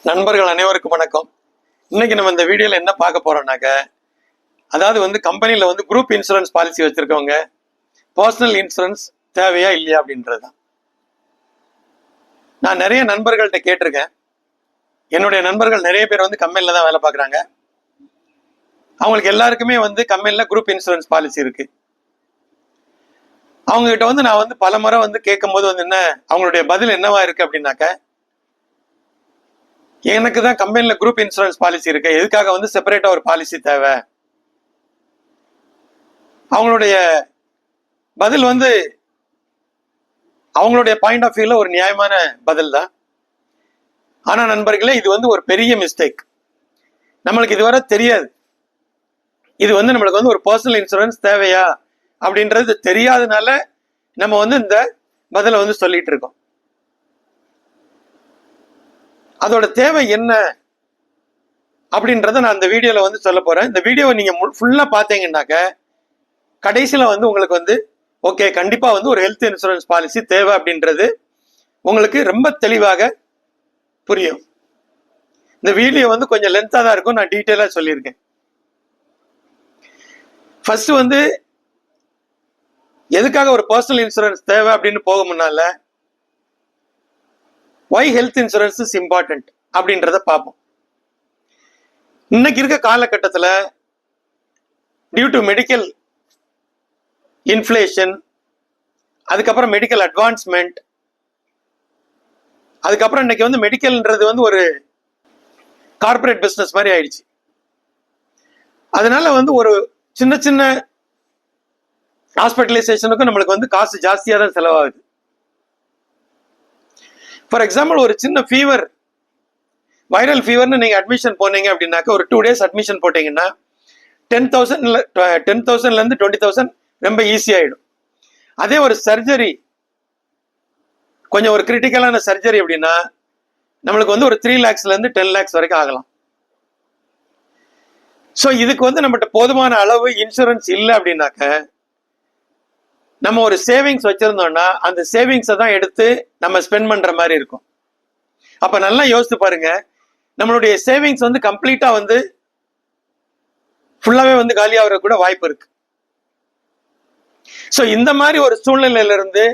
நண்பர்கள் அனைவருக்கும் வணக்கம். இன்னைக்கு நம்ம இந்த வீடியோல என்ன பார்க்க போறோம்னாக்க, அதாவது கம்பெனில குரூப் இன்சூரன்ஸ் பாலிசி வச்சிருக்கவங்க பர்சனல் இன்சூரன்ஸ் தேவையா இல்லையா அப்படின்றதுதான். நான் நிறைய நண்பர்கள்ட்ட கேட்டிருக்கேன். என்னுடைய நண்பர்கள் நிறைய பேர் கம்பெனில தான் வேலை பார்க்குறாங்க. அவங்களுக்கு எல்லாருக்குமே கம்பெனில குரூப் இன்சூரன்ஸ் பாலிசி இருக்கு. அவங்க கிட்ட நான் பல முறை கேட்கும் போது என்ன அவங்களுடைய பதில் என்னவா இருக்கு அப்படின்னாக்க, எனக்கு தான் கம்பெனில குரூப் இன்சூரன்ஸ் பாலிசி இருக்கு, எதுக்காக செப்பரேட்டா ஒரு பாலிசி தேவை? அவங்களுடைய பதில் அவங்களுடைய பாயிண்ட் ஆஃப் வியூல ஒரு நியாயமான பதில் தான். ஆனா நண்பர்களே, இது ஒரு பெரிய மிஸ்டேக். நம்மளுக்கு இதுவரை தெரியாது. இது நம்மளுக்கு ஒரு பர்சனல் இன்சூரன்ஸ் தேவையா அப்படின்றது தெரியாதனால நம்ம இந்த பதில சொல்லிட்டு இருக்கோம். அதோட தேவை என்ன அப்படின்றத நான் இந்த வீடியோல சொல்ல போறேன். இந்த வீடியோவை நீங்க ஃபுல்லா பாத்தீங்கன்னாக்க கடைசியில உங்களுக்கு ஓகே, கண்டிப்பா ஒரு ஹெல்த் இன்சூரன்ஸ் பாலிசி தேவை அப்படின்றது உங்களுக்கு ரொம்ப தெளிவாக புரியும். இந்த வீடியோ கொஞ்சம் லென்த்தா தான் இருக்கும், நான் டீட்டெயிலா சொல்லியிருக்கேன். ஃபர்ஸ்ட் எதுக்காக ஒரு பர்சனல் இன்சூரன்ஸ் தேவை அப்படின்னு போக முன்னால why health insurance is important அப்படின்றத பார்ப்போம். இன்னைக்கு இருக்க காலகட்டத்தில் டியூ டு மெடிக்கல் இன்ஃப்ளேஷன், அதுக்கப்புறம் மெடிக்கல் அட்வான்ஸ்மெண்ட், அதுக்கப்புறம் இன்னைக்கு மெடிக்கல்ன்றது ஒரு கார்பரேட் பிஸ்னஸ் மாதிரி ஆயிடுச்சு. அதனால ஒரு சின்ன சின்ன ஹாஸ்பிட்டலைசேஷனுக்கும் நம்மளுக்கு காசு ஜாஸ்தியாக தான் செலவாகுது. ஃபார் எக்ஸாம்பிள், ஒரு சின்ன ஃபீவர், வைரல் ஃபீவர்னு நீங்க அட்மிஷன் போனீங்க அப்படின்னாக்க, ஒரு 2 days அட்மிஷன் போட்டீங்கன்னா 10,000 இருந்து 20,000 ரொம்ப ஈஸி ஆயிடும். அதே ஒரு சர்ஜரி, கொஞ்சம் ஒரு கிரிட்டிக்கலான சர்ஜரி அப்படின்னா நம்மளுக்கு ஒரு 3 lakhs இருந்து 10 lakhs வரைக்கும் ஆகலாம். ஸோ இதுக்கு நம்மகிட்ட போதுமான அளவு இன்சூரன்ஸ் இல்லை அப்படின்னாக்க, நம்ம ஒரு சேவிங்ஸ் வச்சிருந்தோம்னா அந்த சேவிங்ஸை தான் எடுத்து நம்ம ஸ்பெண்ட் பண்ற மாதிரி இருக்கும். அப்ப நல்லா யோசித்து பாருங்க, நம்மளுடைய சேவிங்ஸ் கம்ப்ளீட்டா ஃபுல்லாவே காலியாகிற கூட வாய்ப்பு இருக்கு. ஸோ இந்த மாதிரி ஒரு சூழ்நிலையில இருந்து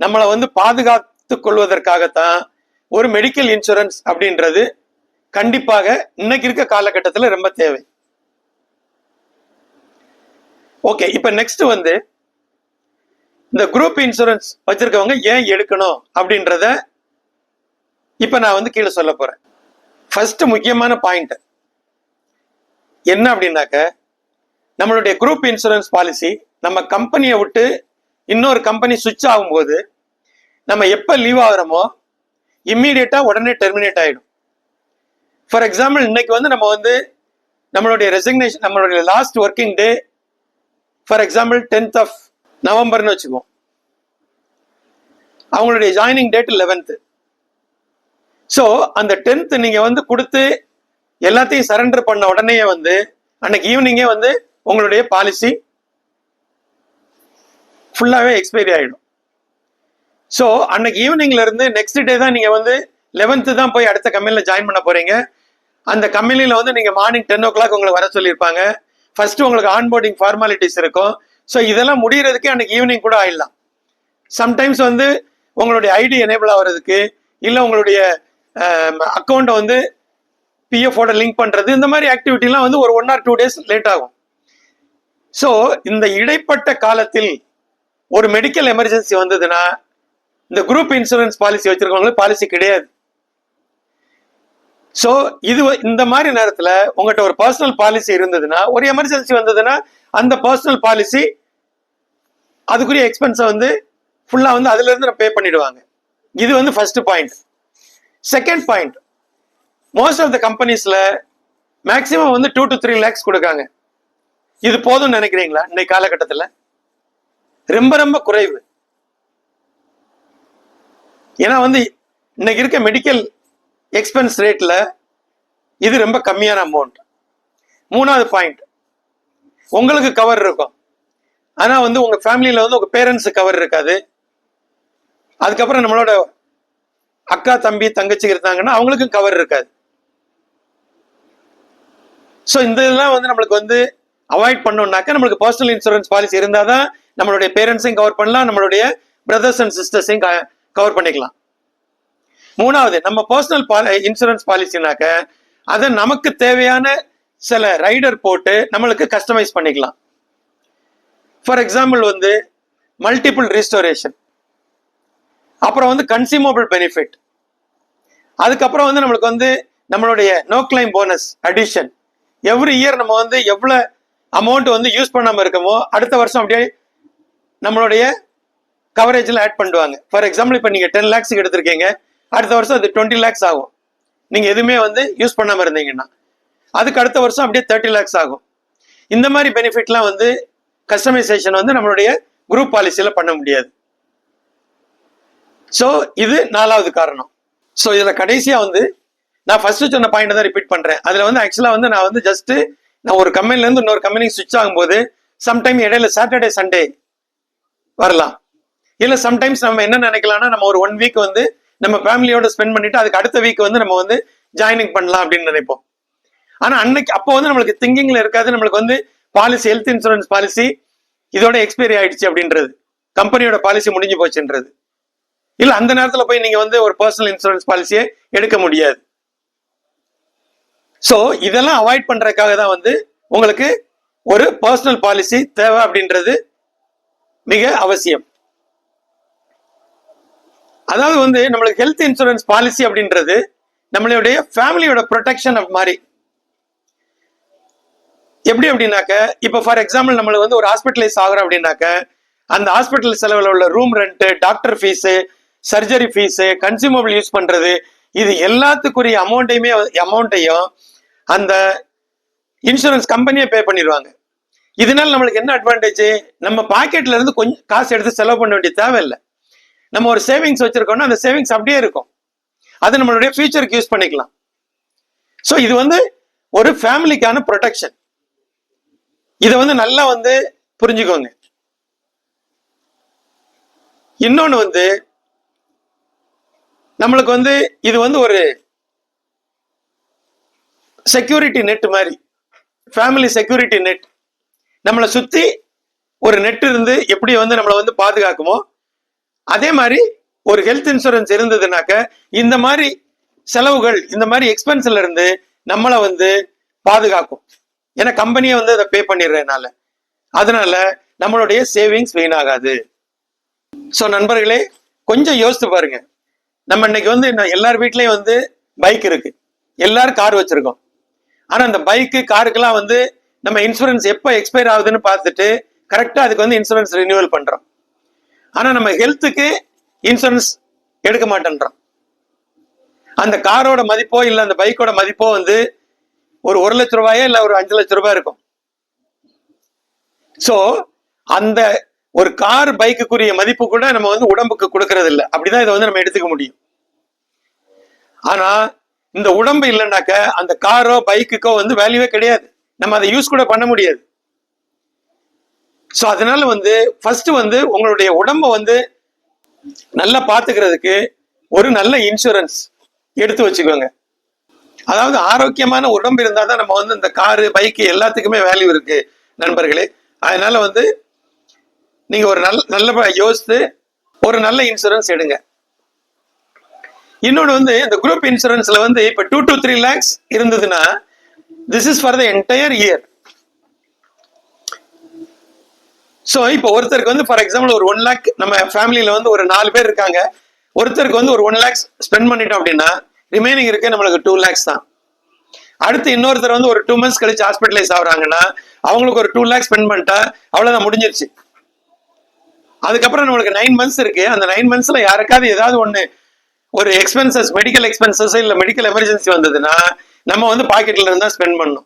நம்மளை பாதுகாத்து கொள்வதற்காகத்தான் ஒரு மெடிக்கல் இன்சூரன்ஸ் அப்படின்றது கண்டிப்பாக இன்னைக்கு இருக்க காலகட்டத்தில் ரொம்ப தேவை. ஓகே, இப்ப நெக்ஸ்ட் இந்த குரூப் இன்சூரன்ஸ் வச்சிருக்கவங்க ஏன் எடுக்கணும் அப்படின்றத இப்ப நான் கீழே சொல்ல போறேன். ஃபர்ஸ்ட் முக்கியமான பாயிண்ட் என்ன அப்படின்னாக்க, நம்மளுடைய குரூப் இன்சூரன்ஸ் பாலிசி நம்ம கம்பெனியை விட்டு இன்னொரு கம்பெனி சுவிட்ச் ஆகும்போது நம்ம எப்ப லீவ் ஆகுறோமோ இம்மீடியட்டா உடனே டெர்மினேட் ஆயிடும். ஃபார் எக்ஸாம்பிள், இன்னைக்கு நம்ம நம்மளுடைய ரெசிக்னேஷன், நம்மளுடைய last working day for example 10th of நவம்பர்னு வச்சுக்குவோம். அவங்களுடைய ஜாயினிங் டேட் 11th. ஸோ அந்த 10th நீங்க கொடுத்து எல்லாத்தையும் சரண்டர் பண்ண உடனே அன்னைக்கு ஈவினிங்கே உங்களுடைய பாலிசி ஃபுல்லாவே எக்ஸ்பைரி ஆயிடும். ஸோ அன்னைக்கு ஈவினிங்ல இருந்து நெக்ஸ்ட் டே தான் நீங்க 11th தான் போய் அடுத்த கம்பெனில ஜாயின் பண்ண போறீங்க. அந்த கம்பெனில நீங்க மார்னிங் 10 o'clock உங்களை வர சொல்லியிருப்பாங்க. ஃபர்ஸ்ட் உங்களுக்கு ஆன்போர்டிங் ஃபார்மாலிட்டிஸ் இருக்கும். ஸோ இதெல்லாம் முடியறதுக்கு அன்னைக்கு ஈவினிங் கூட ஆயிடலாம். சம்டைம்ஸ் உங்களுடைய ஐடி எனேபிள் ஆகிறதுக்கு, இல்லை உங்களுடைய அக்கௌண்ட்டை பிஎஃப்ஓட லிங்க் பண்றது, இந்த மாதிரி ஆக்டிவிட்டிலாம் ஒரு 1 or 2 days லேட் ஆகும். ஸோ இந்த இடைப்பட்ட காலத்தில் ஒரு மெடிக்கல் எமர்ஜென்சி வந்ததுன்னா இந்த குரூப் இன்சூரன்ஸ் பாலிசி வச்சிருக்கவங்களுக்கு பாலிசி கிடையாது. ஸோ இது இந்த மாதிரி நேரத்தில் உங்கள்கிட்ட ஒரு பர்சனல் பாலிசி இருந்ததுன்னா, ஒரு எமர்ஜென்சி வந்ததுன்னா அந்த பர்சனல் பாலிசி அதுக்குரிய எக்ஸ்பென்ஸை ஃபுல்லா அதுல இருந்து பே பண்ணிடுவாங்க. இது first point. Second point, most of the கம்பெனிஸ்ல மேக்சிமம் 2 to 3 lakhs கொடுக்காங்க. இது போதும் நினைக்கிறீங்களா? இன்னைக்கு காலகட்டத்தில் ரொம்ப ரொம்ப குறைவு. ஏன்னா இன்னைக்கு இருக்க மெடிக்கல் எக்ஸ்பென்ஸ் ரேட்ல இது ரொம்ப கம்மியான அமௌண்ட். மூணாவது பாயிண்ட், உங்களுக்கு கவர் இருக்கும், ஆனா உங்க ஃபேமிலியில உங்க பேரண்ட்ஸ் கவர் இருக்காது. அதுக்கப்புறம் நம்மளோட அக்கா தம்பி தங்கச்சி இருந்தாங்கன்னா அவங்களுக்கும் கவர் இருக்காது. ஸோ இந்த இதெல்லாம் வந்து நம்மளுக்கு வந்து அவாய்ட் பண்ணோம்னாக்கா நம்மளுக்கு பர்சனல் இன்சூரன்ஸ் பாலிசி இருந்தால் தான் நம்மளுடைய பேரண்ட்ஸையும் கவர் பண்ணலாம், நம்மளுடைய பிரதர்ஸ் அண்ட் சிஸ்டர்ஸையும் கவர் பண்ணிக்கலாம். மூணாவது, நம்ம பர்சனல் இன்சூரன்ஸ் பாலிசினாக்க அதை நமக்கு தேவையான சில ரைடர் போட்டு நம்மளுக்கு கஸ்டமைஸ் பண்ணிக்கலாம். ஃபார் எக்ஸாம்பிள் வந்து மல்டிபிள் ரீஸ்டோரேஷன், அப்புறம் வந்து கன்சியூமபிள் பெனிஃபிட், அதுக்கப்புறம் வந்து நம்மளுக்கு வந்து நம்மளுடைய no claim bonus addition. Every year நம்ம வந்து எவ்வளோ அமௌண்ட் வந்து யூஸ் பண்ணாமல் இருக்கமோ அடுத்த வருஷம் அப்படியே நம்மளுடைய கவரேஜில் ஆட் பண்ணுவாங்க. ஃபார் எக்ஸாம்பிள் இப்போ நீங்கள் 10 lakhs எடுத்திருக்கீங்க, அடுத்த வருஷம் அது 20 lakhs ஆகும். நீங்கள் எதுவுமே வந்து யூஸ் பண்ணாமல் இருந்தீங்கன்னா அதுக்கு அடுத்த வருஷம் அப்படியே 30 lakhs ஆகும். இந்த மாதிரி பெனிஃபிட்லாம் வந்து கஸ்டமைசேஷன் வந்து நம்மளுடைய குரூப் பாலிசியில் பண்ண முடியாது. ஸோ இது 4வது காரணம். ஸோ இதில் கடைசியாக வந்து நான் ஃபர்ஸ்ட் சொன்ன பாயிண்ட் தான் ரிப்பீட் பண்ணுறேன். அதில் வந்து ஆக்சுவலாக வந்து நான் வந்து ஜஸ்ட் நான் ஒரு கம்பெனிலேருந்து இன்னொரு கம்பெனிக்கு ஸ்விட்ச் ஆகும்போது சம்டைம் இடையில சாட்டர்டே சண்டே வரலாம். இல்லை சம்டைம்ஸ் நம்ம என்ன நினைக்கலாம்னா நம்ம ஒரு 1 week வந்து நம்ம ஃபேமிலியோட ஸ்பெண்ட் பண்ணிட்டு அதுக்கு அடுத்த வீக் வந்து நம்ம வந்து ஜாயினிங் பண்ணலாம் அப்படின்னு நினைப்போம். ஆனால் அன்னைக்கு அப்போ வந்து நம்மளுக்கு திங்கிங்ல இருக்காது நம்மளுக்கு வந்து பாலிசி, ஹெல்த் இன்சூரன்ஸ் பாலிசி இதோட எக்ஸ்பைரி ஆயிடுச்சு அப்படின்றது, கம்பெனியோட பாலிசி முடிஞ்சு போச்சுன்றது. இல்லை அந்த நேரத்தில் போய் நீங்கள் வந்து ஒரு பர்சனல் இன்சூரன்ஸ் பாலிசியை எடுக்க முடியாது. ஸோ இதெல்லாம் அவாய்ட் பண்றதுக்காக தான் வந்து உங்களுக்கு ஒரு பர்சனல் பாலிசி தேவை அப்படின்றது மிக அவசியம். அதாவது வந்து நம்மளுக்கு ஹெல்த் இன்சூரன்ஸ் பாலிசி அப்படின்றது நம்மளுடைய ஃபேமிலியோட ப்ரொடெக்ஷன் மாதிரி. எப்படி அப்படின்னாக்க இப்போ ஃபார் எக்ஸாம்பிள் நம்மளுக்கு வந்து ஒரு ஹாஸ்பிட்டலைஸ் ஆகிறோம் அப்படின்னாக்க அந்த ஹாஸ்பிட்டல் செலவில் உள்ள room rent, doctor fees, surgery fees, consumable use பண்றது, இது எல்லாத்துக்குரிய அமௌண்ட்டையும் அந்த இன்சூரன்ஸ் கம்பெனியே பே பண்ணிடுவாங்க. இதனால நம்மளுக்கு என்ன அட்வான்டேஜ், நம்ம பாக்கெட்ல இருந்து கொஞ்சம் காசு எடுத்து செலவு பண்ண வேண்டிய தேவையில்லை. நம்ம ஒரு சேவிங்ஸ் வச்சிருக்கோம்னா அந்த சேவிங்ஸ் அப்படியே இருக்கும், அதை நம்மளுடைய ஃபியூச்சருக்கு யூஸ் பண்ணிக்கலாம். ஸோ இது வந்து ஒரு ஃபேமிலிக்கான ப்ரொடெக்ஷன். இதை வந்து நல்லா வந்து புரிஞ்சுக்கோங்க. இன்னொன்று வந்து நம்மளுக்கு வந்து இது வந்து ஒரு செக்யூரிட்டி நெட் மாதிரி, ஃபேமிலி செக்யூரிட்டி நெட். நம்மளை சுற்றி ஒரு நெட் இருந்து எப்படி வந்து நம்மளை வந்து பாதுகாக்குமோ அதே மாதிரி ஒரு ஹெல்த் இன்சூரன்ஸ் இருந்ததுனாக்க இந்த மாதிரி செலவுகள், இந்த மாதிரி எக்ஸ்பென்ஸ்ல இருந்து நம்மளை வந்து பாதுகாக்கும். ஏன்னா கம்பெனியை வந்து அதை பே பண்ணிடுறதுனால, அதனால நம்மளுடைய சேவிங்ஸ் வீணாகாது. ஸோ நண்பர்களே, கொஞ்சம் யோசித்து பாருங்க. நம்ம இன்னைக்கு வந்து எல்லார் வீட்லயும் வந்து பைக் இருக்கு, எல்லாரும் கார் வச்சிருக்கோம். ஆனா அந்த பைக்கு, காருக்கெல்லாம் வந்து நம்ம இன்சூரன்ஸ் எப்போ எக்ஸ்பயர் ஆகுதுன்னு பார்த்துட்டு கரெக்டா அதுக்கு வந்து இன்சூரன்ஸ் ரினியூவல் பண்றோம். ஆனா நம்ம ஹெல்த்துக்கு இன்சூரன்ஸ் எடுக்க மாட்டேன்றோம். அந்த காரோட மதிப்போ இல்லை அந்த பைக்கோட மதிப்போ வந்து ஒரு 1 லட்ச ரூபாயோ இல்லை ஒரு 5 லட்ச ரூபாய் இருக்கும். ஸோ அந்த ஒரு கார் பைக்குக்குரிய மதிப்பு கூட நம்ம வந்து உடம்புக்கு கொடுக்கறது இல்லை. அப்படிதான் இதை வந்து நம்ம எடுத்துக்க முடியும். ஆனா இந்த உடம்பு இல்லைன்னாக்க அந்த காரோ பைக்குக்கோ வந்து வேல்யூவே கிடையாது, நம்ம அதை யூஸ் கூட பண்ண முடியாது. ஸோ அதனால வந்து ஃபர்ஸ்ட் வந்து உங்களுடைய உடம்பை வந்து நல்லா பார்த்துக்கிறதுக்கு ஒரு நல்ல இன்சூரன்ஸ் எடுத்து வச்சுக்கோங்க. அதாவது ஆரோக்கியமான உடம்பு இருந்தால் தான் நம்ம வந்து இந்த காரு பைக்கு எல்லாத்துக்குமே வேல்யூ இருக்கு நண்பர்களே. அதனால வந்து நீங்க ஒரு நல்ல யோசித்து ஒரு நல்ல இன்சூரன்ஸ் எடுங்க. இன்னொன்று வந்து இந்த குரூப் இன்சூரன்ஸ்ல வந்து இப்போ 2 to 3 lakhs இருந்ததுன்னா this is for the entire year. So இப்போ ஒருத்தருக்கு வந்து ஃபார் எக்ஸாம்பிள் ஒரு 1 lakh, நம்ம ஃபேமிலியில வந்து ஒரு 4 பேர் இருக்காங்க, ஒருத்தருக்கு வந்து ஒரு 1 lakhs ஸ்பெண்ட் பண்ணிட்டோம் அப்படின்னா ரிமைனிங் இருக்கு நம்மளுக்கு 2 lakhs தான். அடுத்து இன்னொருத்தர் வந்து ஒரு 2 months கழிச்சு ஹாஸ்பிட்டலைஸ் ஆகுறாங்கன்னா அவங்களுக்கு ஒரு 2 lakhs ஸ்பெண்ட் பண்ணிட்டா அவ்வளோதான், முடிஞ்சிருச்சு. அதுக்கப்புறம் நம்மளுக்கு 9 months இருக்கு. அந்த 9 monthsல யாருக்காவது ஏதாவது ஒன்று ஒரு எக்ஸ்பென்சஸ், மெடிக்கல் எக்ஸ்பென்சஸ் இல்லை மெடிக்கல் எமர்ஜென்சி வந்ததுன்னா நம்ம வந்து பாக்கெட்ல இருந்தா ஸ்பெண்ட் பண்ணணும்.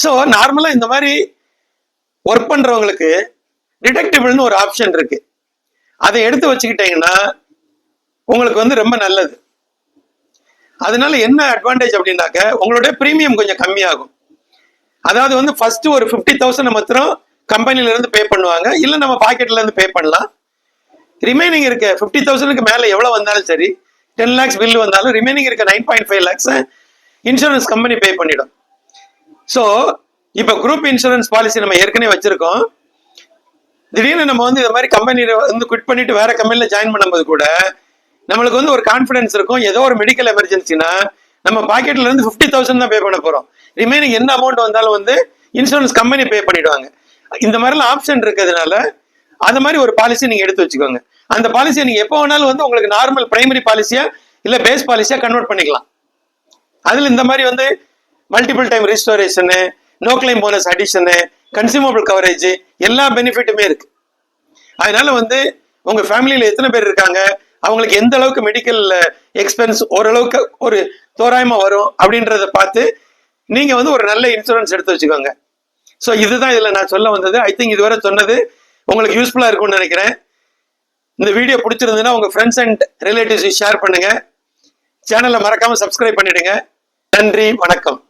ஸோ நார்மலா இந்த மாதிரி ஒர்க் பண்றவங்களுக்கு டிடக்டிபிள்னு ஒரு ஆப்ஷன் இருக்கு. அதை எடுத்து வச்சுக்கிட்டீங்கன்னா உங்களுக்கு வந்து ரொம்ப நல்லது. அதனால என்ன அட்வான்டேஜ் அப்படின்னாக்க உங்களுடைய பிரீமியம் கொஞ்சம் கம்மியாகும். அதாவது வந்து ஃபர்ஸ்ட் ஒரு 50,000 மாத்திரம் கம்பெனில இருந்து பே பண்ணுவாங்க, இல்லை நம்ம பாக்கெட்ல இருந்து பே பண்ணலாம். ரிமைனிங் இருக்க 50,000க்கு மேல எவ்வளவு வந்தாலும் சரி, 10 lakhs பில் வந்தாலும் ரிமைனிங் இருக்க 9.5 lakhs இன்சூரன்ஸ் கம்பெனி பே பண்ணிடும். ஸோ இப்போ குரூப் இன்சூரன்ஸ் பாலிசி நம்ம ஏற்கனவே வச்சிருக்கோம். திடீர்னு நம்ம வந்து இந்த மாதிரி கம்பெனியில வந்து குவிட் பண்ணிட்டு வேற கம்பெனில ஜாயின் பண்ணும்போது கூட நம்மளுக்கு வந்து ஒரு கான்ஃபிடன்ஸ் இருக்கும். ஏதோ ஒரு மெடிக்கல் எமர்ஜென்சினா நம்ம பாக்கெட்ல இருந்து 50,000 தான் பே பண்ண போறோம். ரிமைனிங் என்ன அமௌண்ட் வந்தாலும் வந்து இன்சூரன்ஸ் கம்பெனி பே பண்ணிடுவாங்க. இந்த மாதிரிலாம் ஆப்ஷன் இருக்கிறதுனால அந்த மாதிரி ஒரு பாலிசி நீங்க எடுத்து வச்சுக்கோங்க. அந்த பாலிசியை நீங்க எப்போ வேணாலும் வந்து உங்களுக்கு நார்மல் பிரைமரி பாலிசியா இல்ல பேஸ் பாலிசியா கன்வெர்ட் பண்ணிக்கலாம். அதுல இந்த மாதிரி வந்து multiple time restoration, no claim bonus addition, consumable coverage எல்லா பெனிஃபிட்டுமே இருக்கு. அதனால வந்து உங்க ஃபேமிலியில எத்தனை பேர் இருக்காங்க, அவங்களுக்கு எந்த அளவுக்கு மெடிக்கல் எக்ஸ்பென்ஸ் ஓரளவுக்கு ஒரு தோராயமா வரும் அப்படின்றத பார்த்து நீங்க வந்து ஒரு நல்ல இன்சூரன்ஸ் எடுத்து வச்சுக்கோங்க. ஸோ இதுதான் இதுல நான் சொல்ல வந்தது. ஐ திங்க் இதுவரை சொன்னது உங்களுக்கு யூஸ்ஃபுல்லா இருக்கும்னு நினைக்கிறேன். இந்த வீடியோ பிடிச்சிருந்ததுன்னா உங்க ஃப்ரெண்ட்ஸ் அண்ட் ரிலேட்டிவ்ஸ் ஷேர் பண்ணுங்க. சேனலை மறக்காம சப்ஸ்கிரைப் பண்ணிடுங்க. நன்றி, வணக்கம்.